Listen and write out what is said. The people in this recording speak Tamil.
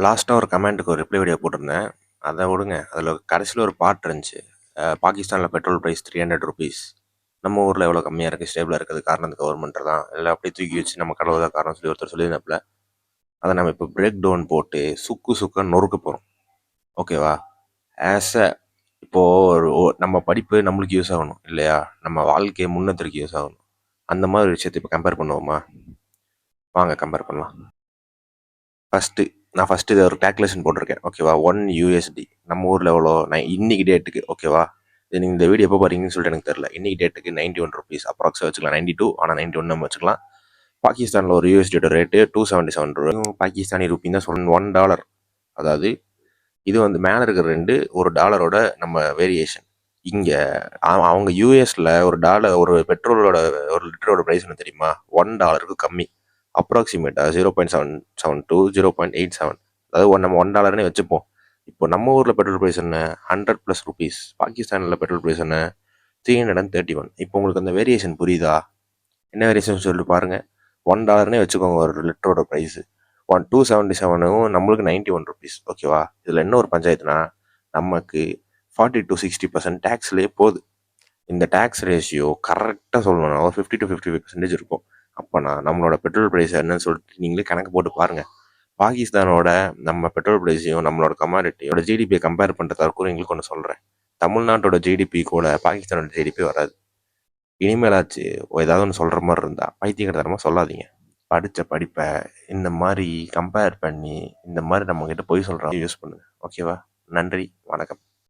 லாஸ்ட்டாக ஒரு கமெண்ட்டுக்கு ஒரு ரிப்ளை வீடியோ போட்டிருந்தேன். அதை விடுங்க. அதில் கடைசியில் ஒரு பாட்டு இருந்துச்சு. பாகிஸ்தானில் பெட்ரோல் ப்ரைஸ் 300 ருபீஸ். நம்ம ஊரில் எவ்வளோ கம்மியாக இருக்குது, ஸ்டேபிளாக இருக்கிறது காரணம் இந்த கவர்மெண்ட் தான். இல்லை அப்படியே தூக்கி வச்சு நம்ம கடவுள் தான் காரணம் சொல்லி ஒருத்தர் சொல்லியிருந்தாப்புல. அதை நம்ம இப்போ பிரேக் டவுன் போட்டு சுக்க நொறுக்க போகிறோம். ஓகேவா? ஆஸ் அ இப்போது நம்ம படிப்பு நம்மளுக்கு யூஸ் ஆகணும் இல்லையா? நம்ம வாழ்க்கையை முன்னேற்றத்துக்கு யூஸ் ஆகணும். அந்த மாதிரி ஒரு விஷயத்தை இப்போ கம்பேர் பண்ணுவோமா? வாங்க கம்பேர் பண்ணலாம். ஃபஸ்ட்டு இதை ஒரு கேல்குலேஷன் போட்டிருக்கேன். ஓகேவா? 1 USD நம்ம ஊரில் எவ்வளோ? நான் இன்னைக்கு டேட்டுக்கு ஓகேவா? இது நீங்கள் இந்த வீடியோ எப்போ பாருங்கன்னு சொல்லிட்டு எனக்கு தெரியல. இன்னைக்கு டேட்டுக்கு 91 ருபீஸ் அப்ராக்ஸாக வச்சுக்கலாம். 92 ஆனால் 91 நம்ம வச்சுக்கலாம். பாகிஸ்தானில் ஒரு USDயோட ரேட்டு 277 பாகிஸ்தானி ருபி தான் சொல்லணும். $1. அதாவது இது வந்து மேலே இருக்கிற ரெண்டு ஒரு டாலரோட நம்ம வேரியேஷன். இங்கே அவங்க யூஎஸில் ஒரு பெட்ரோலோட ஒரு லிட்டரோட ப்ரைஸ் என்ன தெரியுமா? $1 கம்மி. அப்ராக்சிமேட்டாக 0.772 0.87. அதாவது நம்ம $1 வச்சுப்போம். இப்போ நம்ம ஊரில் பெட்ரோல் ப்ரைஸ் என்ன? 100+ ருபீஸ். பாகிஸ்தானில் பெட்ரோல் ப்ரைஸ் என்ன? 331. இப்போ உங்களுக்கு அந்த வேரியேஷன் புரியுதா? என்ன வேரியேஷன் சொல்லிட்டு பாருங்கள். $1 வச்சுக்கோங்க ஒரு லிட்டரோட ப்ரைஸு. 277 நம்மளுக்கு 91 ருபீஸ். ஓகேவா? இதில் என்ன ஒரு பஞ்சாயத்துனா, நமக்கு 40 to 60% டேக்ஸ்லேயே போகுது. இந்த டேக்ஸ் ரேஷியோ கரெக்டாக சொல்லணும்னா ஒரு 50 to 55% இருக்கும். அப்போனா நம்மளோட பெட்ரோல் ப்ரைஸ் என்னன்னு சொல்லிட்டு நீங்களே கணக்கு போட்டு பாருங்கள். பாகிஸ்தானோட நம்ம பெட்ரோல் ப்ரைஸையும் நம்மளோட கமாடிட்டியோட ஜிடிபியை கம்பேர் பண்ணுற தற்கொலைங்களுக்கு ஒன்று சொல்கிறேன். தமிழ்நாட்டோட ஜிடிபி கூட பாகிஸ்தானோட ஜிடிபி வராது. இனிமேலாச்சு ஏதாவது ஒன்று சொல்கிற மாதிரி இருந்தால் பைத்தியக்காரத்தனமாக சொல்லாதீங்க. படித்த படிப்பை இந்த மாதிரி கம்பேர் பண்ணி இந்த மாதிரி நம்மக்கிட்ட பொய் சொல்கிறாங்க யூஸ் பண்ணுங்கள். ஓகேவா? நன்றி, வணக்கம்.